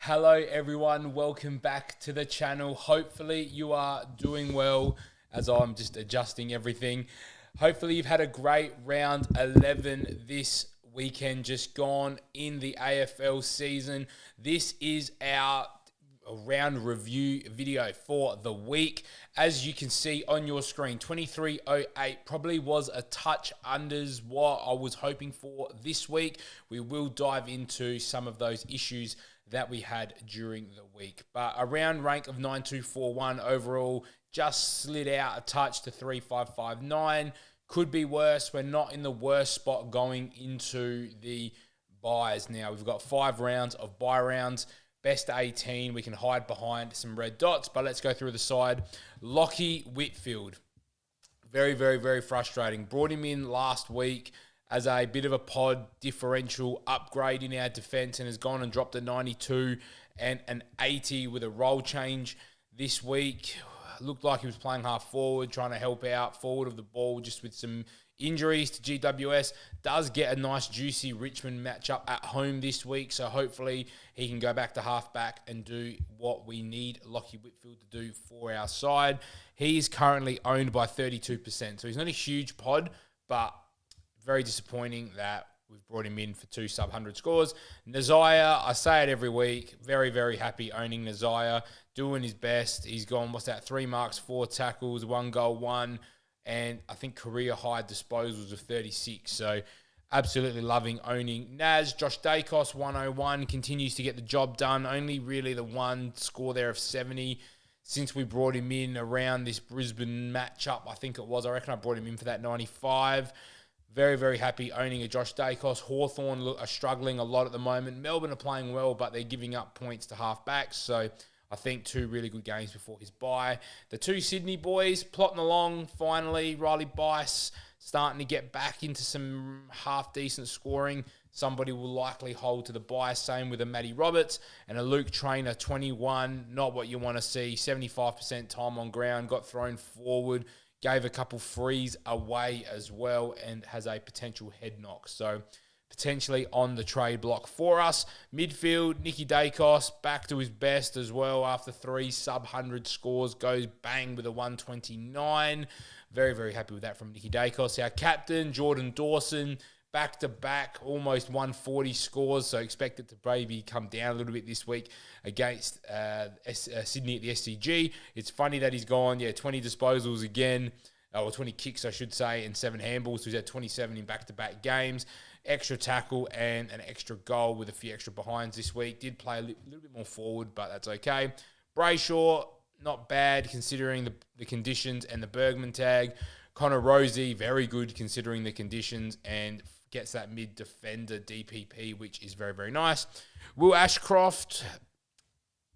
Hello everyone, welcome back to the channel. Hopefully you are doing well as I'm just adjusting everything. Hopefully you've had a great round 11 this weekend just gone in the AFL season. This is our round review video for the week. As you can see on your screen, 23.08 probably was a touch unders what I was hoping for this week. We will dive into some of those issues that we had during the week. But a round rank of 9241 overall, just slid out a touch to 3559. Could be worse. We're not in the worst spot going into the buys now. We've got 5 rounds of buy rounds. Best 18, we can hide behind some red dots, but let's go through the side. Lachie Whitfield, very, very, very frustrating. Brought him in last week as a bit of a pod differential upgrade in our defense and has gone and dropped a 92 and an 80 with a role change this week. Looked like he was playing half forward, trying to help out forward of the ball just with some injuries to GWS. Does get a nice juicy Richmond matchup at home this week, so hopefully he can go back to halfback and do what we need Lachie Whitfield to do for our side. He is currently owned by 32%, so he's not a huge pod, but very disappointing that we've brought him in for 2 sub-100 scores. Nazaya, I say it every week, very, very happy owning Nazaya, doing his best. He's gone, 3 marks, 4 tackles, 1 goal, 1, and I think career high disposals of 36. So absolutely loving owning Naz. Josh Dacos, 101, continues to get the job done. Only really the one score there of 70 since we brought him in around this Brisbane matchup. I think it was. I reckon I brought him in for that 95. Very, very happy owning a Josh Dacos. Hawthorn are struggling a lot at the moment. Melbourne are playing well, but they're giving up points to halfbacks. So I think 2 really good games before his bye. The 2 Sydney boys plotting along finally. Riley Bice starting to get back into some half-decent scoring. Somebody will likely hold to the bye. Same with a Matty Roberts. And a Luke Trainer, 21. Not what you want to see. 75% time on ground. Got thrown forward. Gave a couple frees away as well and has a potential head knock. So potentially on the trade block for us. Midfield, Nicky Dacos back to his best as well after 3 sub-100 scores. Goes bang with a 129. Very, very happy with that from Nicky Dacos. Our captain, Jordan Dawson, back-to-back, almost 140 scores, so expect it to maybe come down a little bit this week against Sydney at the SCG. It's funny that he's gone, 20 disposals again, or 20 kicks, I should say, and 7 handballs, so he's had 27 in back-to-back games. Extra tackle and an extra goal with a few extra behinds this week. Did play a little bit more forward, but that's okay. Brayshaw, not bad considering the conditions and the Bergman tag. Connor Rosie, very good considering the conditions and gets that mid-defender DPP, which is very, very nice. Will Ashcroft,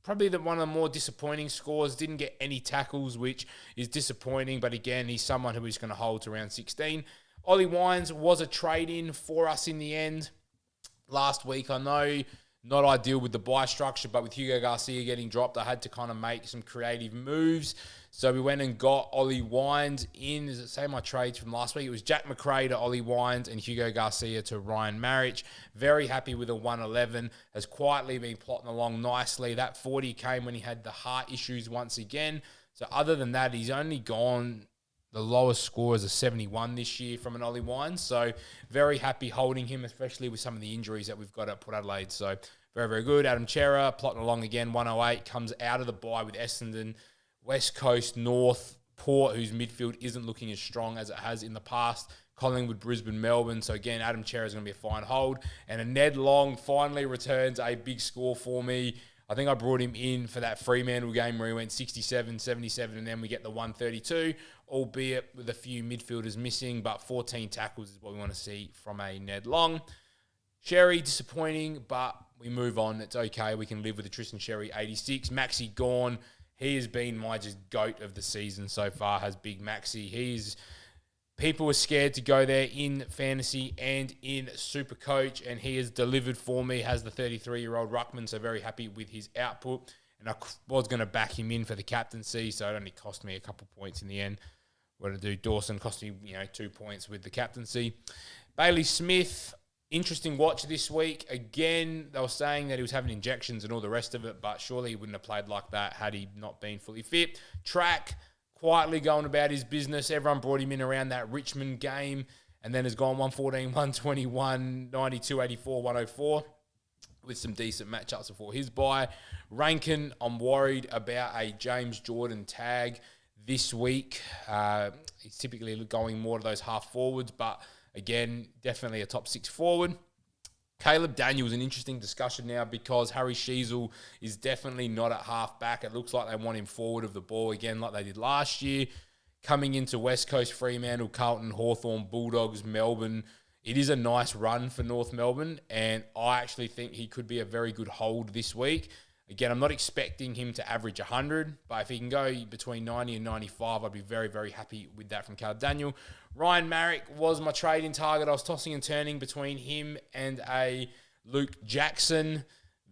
probably one of the more disappointing scores. Didn't get any tackles, which is disappointing. But again, he's someone who is going to hold to around 16. Ollie Wines was a trade-in for us in the end last week. I know not ideal with the buy structure, but with Hugo Garcia getting dropped, I had to kind of make some creative moves. So we went and got Ollie Wines in. Does it say my trades from last week? It was Jack McRae to Ollie Wines and Hugo Garcia to Ryan Marriage. Very happy with a 111. Has quietly been plotting along nicely. That 40 came when he had the heart issues once again. So other than that, he's only gone the lowest score is a 71 this year from an Ollie Wines. So very happy holding him, especially with some of the injuries that we've got at Port Adelaide. So very, very good. Adam Chera plotting along again, 108. Comes out of the bye with Essendon. West Coast, North, Port, whose midfield isn't looking as strong as it has in the past. Collingwood, Brisbane, Melbourne. So again, Adam Chera is going to be a fine hold. And a Ned Long finally returns a big score for me. I think I brought him in for that Fremantle game where he went 67, 77, and then we get the 132, albeit with a few midfielders missing, but 14 tackles is what we want to see from a Ned Long. Sherry, disappointing, but we move on. It's okay. We can live with a Tristan Sherry 86. Maxi Gawn, he has been my just GOAT of the season so far, has Big Maxi. People were scared to go there in fantasy and in Supercoach, and he has delivered for me, has the 33-year-old ruckman, so very happy with his output. And I was going to back him in for the captaincy, so it only cost me a couple points in the end. What did I do? Dawson cost me 2 points with the captaincy. Bailey Smith, Interesting watch this week. Again, they were saying that he was having injections and all the rest of it, but surely he wouldn't have played like that had he not been fully fit. Track, quietly going about his business. Everyone brought him in around that Richmond game and then has gone 114, 121, 92, 84, 104 with some decent matchups before his bye. Rankin, I'm worried about a James Jordan tag this week. He's typically going more to those half forwards, but again, definitely a top 6 forward. Caleb Daniels, an interesting discussion now because Harry Sheasel is definitely not at half back. It looks like they want him forward of the ball again like they did last year. Coming into West Coast, Fremantle, Carlton, Hawthorn, Bulldogs, Melbourne. It is a nice run for North Melbourne, and I actually think he could be a very good hold this week. Again, I'm not expecting him to average 100, but if he can go between 90 and 95, I'd be very, very happy with that from Caleb Daniel. Ryan Marrick was my trading target. I was tossing and turning between him and a Luke Jackson.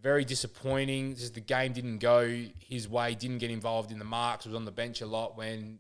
Very disappointing. Just the game didn't go his way, didn't get involved in the marks, was on the bench a lot when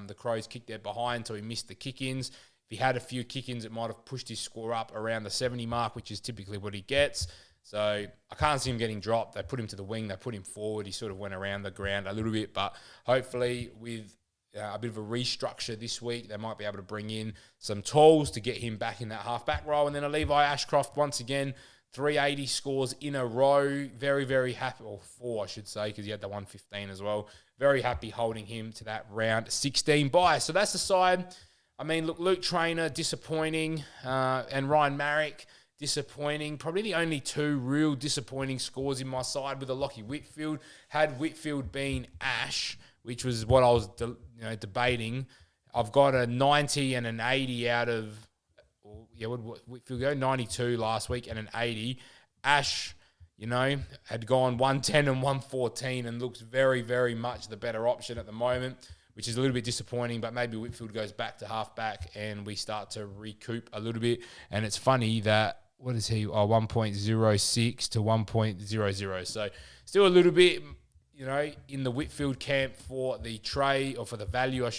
the Crows kicked their behind, so he missed the kick-ins. If he had a few kick-ins, it might have pushed his score up around the 70 mark, which is typically what he gets. So I can't see him getting dropped. They put him to the wing. They put him forward. He sort of went around the ground a little bit. But hopefully with a bit of a restructure this week, they might be able to bring in some tools to get him back in that half-back role. And then a Levi Ashcroft, once again, 380 scores in a row. Very, very happy. Or 4, I should say, because he had the 115 as well. Very happy holding him to that round 16 bye. So that's the side. I mean, look, Luke Traynor, disappointing. And Ryan Marrick, disappointing. Probably the only 2 real disappointing scores in my side with a Lockie Whitfield. Had Whitfield been Ash, which was what I was debating, I've got a 90 and an 80 out of, what Whitfield go? 92 last week and an 80. Ash, had gone 110 and 114 and looks very, very much the better option at the moment, which is a little bit disappointing, but maybe Whitfield goes back to halfback and we start to recoup a little bit. And it's funny that, what is he? 1.06 to 1.00. So still a little bit, in the Whitfield camp for the trade or for the value, or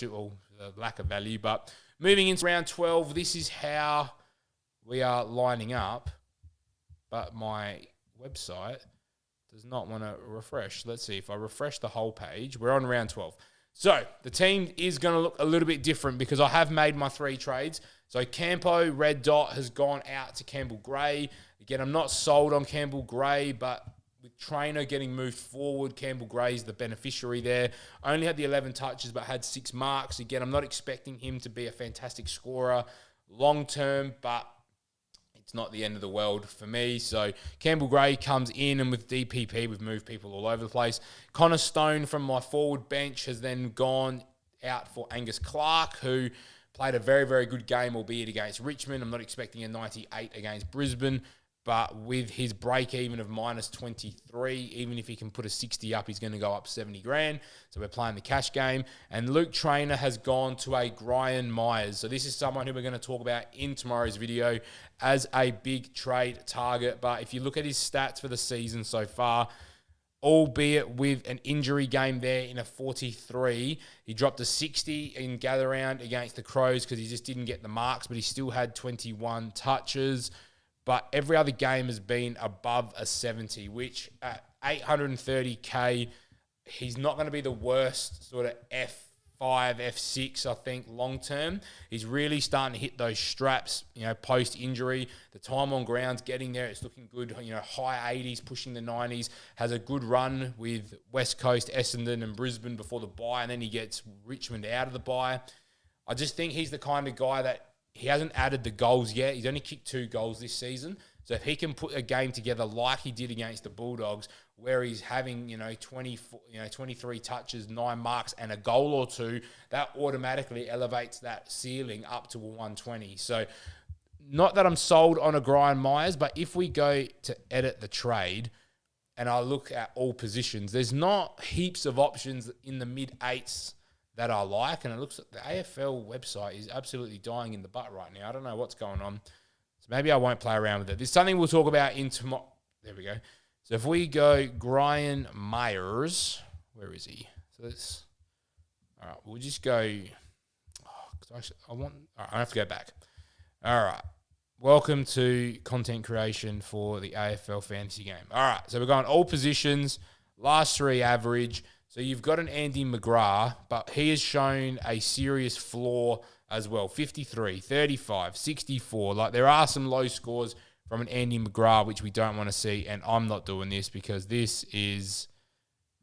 the lack of value. But moving into round 12, this is how we are lining up. But my website does not want to refresh. Let's see if I refresh the whole page. We're on round 12. So the team is going to look a little bit different because I have made my 3 trades. So Campo, Red Dot, has gone out to Campbell Gray. Again, I'm not sold on Campbell Gray, but with Traynor getting moved forward, Campbell Gray's the beneficiary there. Only had the 11 touches, but had 6 marks. Again, I'm not expecting him to be a fantastic scorer long term, but it's not the end of the world for me. So Campbell Gray comes in, and with DPP, we've moved people all over the place. Connor Stone from my forward bench has then gone out for Angus Clark, who played a very, very good game, albeit against Richmond. I'm not expecting a 98 against Brisbane, but with his break-even of minus 23, even if he can put a 60 up, he's going to go up 70 grand. So we're playing the cash game. And Luke Traynor has gone to a Brian Myers. So this is someone who we're going to talk about in tomorrow's video as a big trade target. But if you look at his stats for the season so far, albeit with an injury game there in a 43, he dropped a 60 in gather round against the Crows because he just didn't get the marks, but he still had 21 touches. But every other game has been above a 70, which at 830K, he's not going to be the worst sort of F5, F6, I think, long term. He's really starting to hit those straps, post-injury. The time on ground's getting there. It's looking good, high 80s, pushing the 90s. Has a good run with West Coast, Essendon and Brisbane before the bye, and then he gets Richmond out of the bye. I just think he's the kind of guy that he hasn't added the goals yet. He's only kicked 2 goals this season. So if he can put a game together like he did against the Bulldogs, where he's having, 23 touches, 9 marks and a goal or 2, that automatically elevates that ceiling up to a 120. So not that I'm sold on a Brian Myers, but if we go to edit the trade and I look at all positions, there's not heaps of options in the mid-8s that I like, and it looks like the AFL website is absolutely dying in the butt right now. I don't know what's going on. So maybe I won't play around with it. There's something we'll talk about in tomorrow. There we go. So if we go Brian Myers, where is he? So let's, all right, we'll just go, I have to go back. All right. welcome to content creation for the AFL fantasy game. All right, so we're going all positions, last three average. So you've got an Andy McGrath, but he has shown a serious flaw as well. 53, 35, 64. Like, there are some low scores from an Andy McGrath, which we don't want to see, and I'm not doing this because this is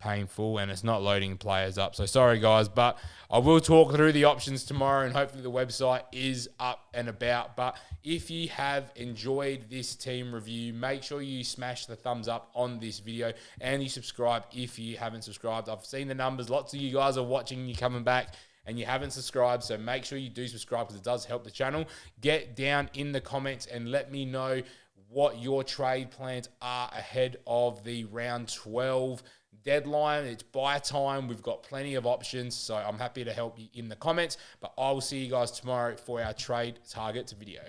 painful and it's not loading players up. So sorry, guys, but I will talk through the options tomorrow, and hopefully the website is up and about. But if you have enjoyed this team review, make sure you smash the thumbs up on this video and you subscribe if you haven't subscribed. I've seen the numbers. Lots of you guys are watching, you coming back, and you haven't subscribed, so make sure you do subscribe because it does help the channel. Get down in the comments and let me know what your trade plans are ahead of the round 12 deadline. It's buy time. We've got plenty of options, so I'm happy to help you in the comments. But I will see you guys tomorrow for our trade targets video.